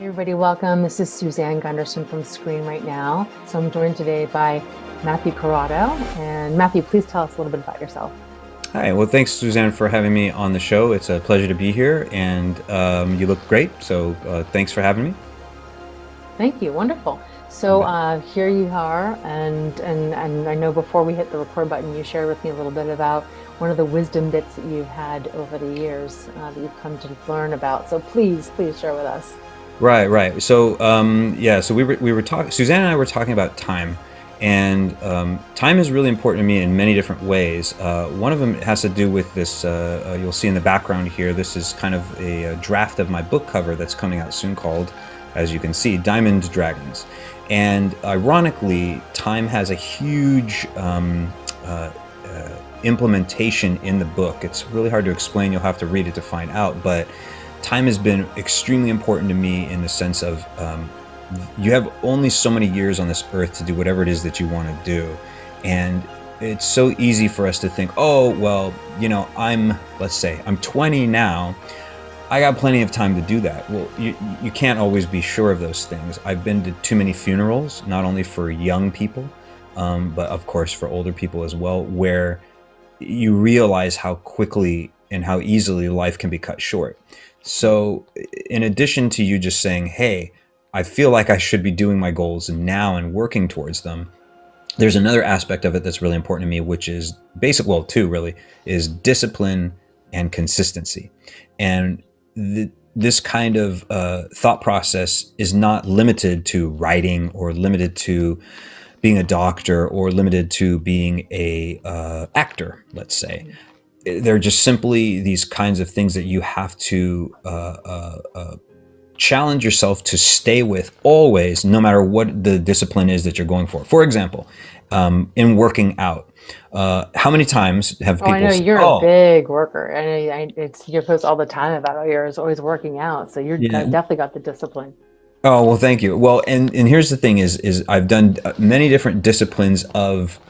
Hey everybody, welcome. This is Suzanne Gundersen from Screen Right Now. So I'm joined today by Matthew Carauddo. And Matthew, please tell us a little bit about yourself. Hi, well, thanks, Suzanne, for having me on the show. It's a pleasure to be here, and you look great, so thanks for having me. Thank you. Wonderful. You So bet. here you are, and I know before we hit the record button, you shared with me a little bit about one of the wisdom bits that you've had over the years that you've come to learn about. So please share with us. Right, right. So, yeah, so we were talking. Suzanne and I were talking about time, and time is really important to me in many different ways. One of them has to do with this. You'll see in the background here. This is kind of a draft of my book cover that's coming out soon, called, as you can see, Diamond Dragons. And ironically, time has a huge implementation in the book. It's really hard to explain. You'll have to read it to find out, but time has been extremely important to me in the sense of you have only so many years on this earth to do whatever it is that you want to do. And it's so easy for us to think, oh, well, let's say I'm 20 now. I got plenty of time to do that. Well, you can't always be sure of those things. I've been to too many funerals, not only for young people, but of course for older people as well, where you realize how quickly and how easily life can be cut short. So, in addition to you just saying, hey, I feel like I should be doing my goals now and working towards them, there's another aspect of it that's really important to me, which is basic, well, two really, is discipline and consistency. And this kind of thought process is not limited to writing or limited to being a doctor or limited to being a actor, let's say. They're just simply these kinds of things that you have to challenge yourself to stay with always, no matter what the discipline is that you're going for. For example, in working out, how many times have Oh, I people know said, you're a "Oh, big worker. I know it's you post all the time about how you're always working out. So you're yeah, definitely got the discipline. oh, well, thank you." Well, and here's the thing: is I've done many different disciplines of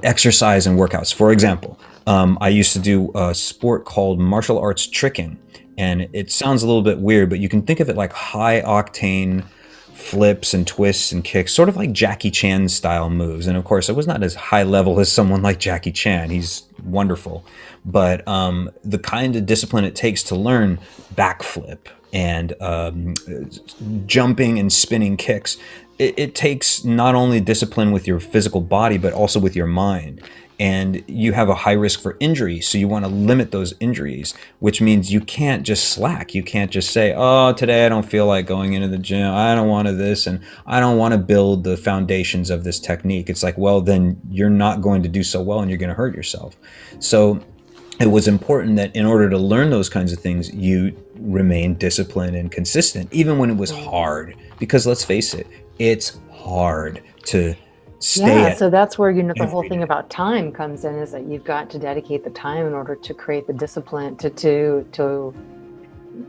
exercise and workouts. For example, I used to do a sport called martial arts tricking, and it sounds a little bit weird, but you can think of it like high octane flips and twists and kicks, sort of like Jackie Chan style moves. And of course, it was not as high level as someone like Jackie Chan. He's wonderful, but the kind of discipline it takes to learn backflip and jumping and spinning kicks, it takes not only discipline with your physical body, but also with your mind. And you have a high risk for injury, so you want to limit those injuries, which means you can't just slack. You can't just say, oh, today I don't feel like going into the gym. I don't want to this, and I don't want to build the foundations of this technique. It's like, well, then you're not going to do so well and you're going to hurt yourself. So it was important that in order to learn those kinds of things, you remain disciplined and consistent, even when it was hard. Because let's face it, it's hard to stay Yeah, at so that's where the whole every thing day. about time comes in, is that you've got to dedicate the time in order to create the discipline to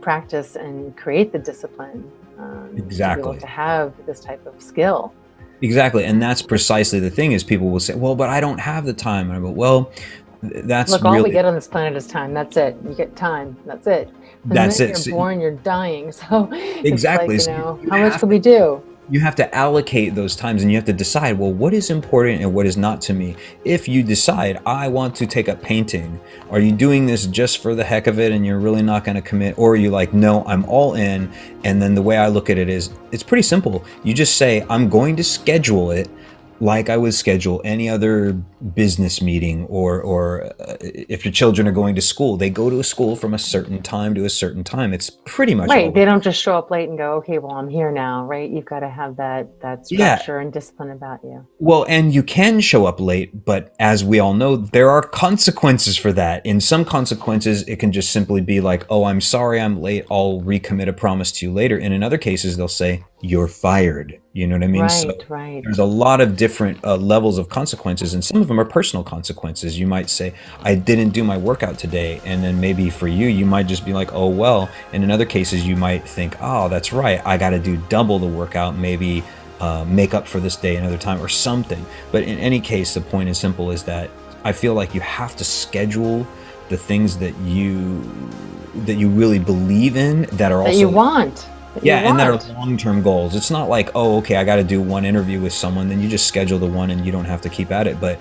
practice and create the discipline to be able to Exactly. have this type of skill. Exactly. And that's precisely the thing is people will say, well, but I don't have the time. And I go, well, that's Look, all we really, get on this planet is time. That's it. You get time. That's it. From the that's minute it. you're So, born, you're dying. So it's like, exactly. So you how much have can to we do? you have to allocate those times and you have to decide, well, what is important and what is not to me. If you decide I want to take up painting, are you doing this just for the heck of it and you're really not going to commit, or are you like, no, I'm all in? And then the way I look at it is, it's pretty simple. You just say, I'm going to schedule it like I would schedule any other business meeting, or if your children are going to school, they go to a school from a certain time to a certain time. It's pretty much Right. all. They don't just show up late and go, okay, well, I'm here now, right? You've got to have that Yeah. structure and discipline about you. Well, and you can show up late, but as we all know, there are consequences for that. In some consequences, it can just simply be like, oh, I'm sorry I'm late. I'll recommit a promise to you later. And in other cases, they'll say, you're fired. You know what I mean? So Right, right. there's a lot of different levels of consequences, and some of them are personal consequences. You might say, I didn't do my workout today. And then maybe for you, you might just be like, oh, well. And in other cases, you might think, oh, that's right. I got to do double the workout. Maybe make up for this day another time or something. But in any case, the point is simple, is that I feel like you have to schedule the things that you really believe in, that are That you also want. that you Yeah, and that are want. long-term goals. It's not like, oh, okay, I got to do one interview with someone, then you just schedule the one and you don't have to keep at it. But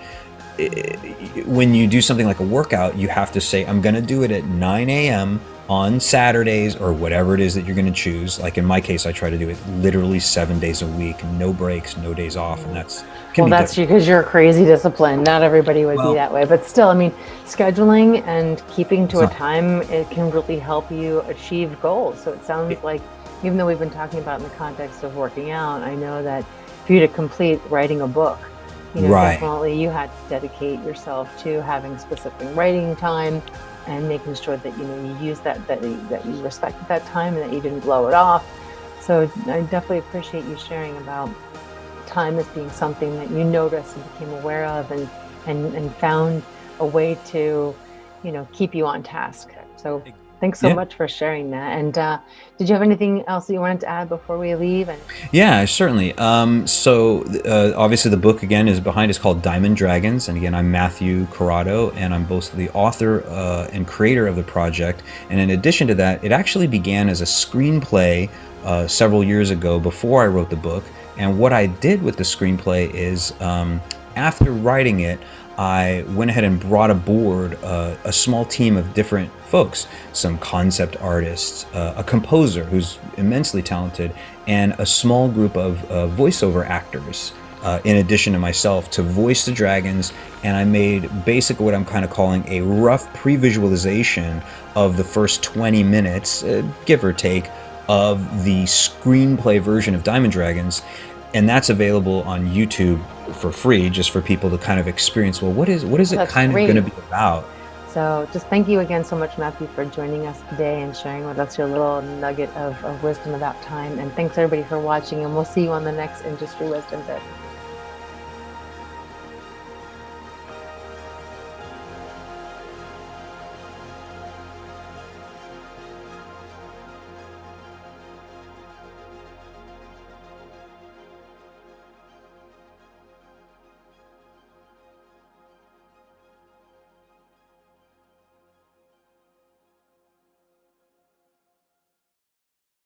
when you do something like a workout, you have to say, I'm going to do it at 9 a.m. on Saturdays or whatever it is that you're going to choose. Like in my case, I try to do it literally 7 days a week, no breaks, no days off, and that's can Well, be that's difficult. because you're crazy disciplined. Not everybody would be Well, that way, but still, I mean, scheduling and keeping it's to a not. time, it can really help you achieve goals. So it sounds like, even though we've been talking about in the context of working out, I know that for you to complete writing a book, Right. definitely you had to dedicate yourself to having specific writing time and making sure that, you use that you respected that time and that you didn't blow it off. So I definitely appreciate you sharing about time as being something that you noticed and became aware of, and found a way to, keep you on task. So thanks so Yeah. much for sharing that. And did you have anything else that you wanted to add before we leave? And Yeah, certainly. Obviously the book again is behind. It's called Diamond Dragons, and again I'm Matthew Carauddo, and I'm both the author and creator of the project. And in addition to that, it actually began as a screenplay several years ago before I wrote the book. And what I did with the screenplay is, after writing it, I went ahead and brought aboard a small team of different folks, some concept artists, a composer who's immensely talented, and a small group of voiceover actors, in addition to myself, to voice the dragons. And I made basically what I'm kind of calling a rough pre-visualization of the first 20 minutes, give or take, of the screenplay version of Diamond Dragons. And that's available on YouTube for free, just for people to kind of experience, well, what is oh, it that's kind of going to great. be about? So just thank you again so much, Matthew, for joining us today and sharing with us your little nugget of wisdom about time. And thanks everybody for watching, and we'll see you on the next Industry Wisdom Bit.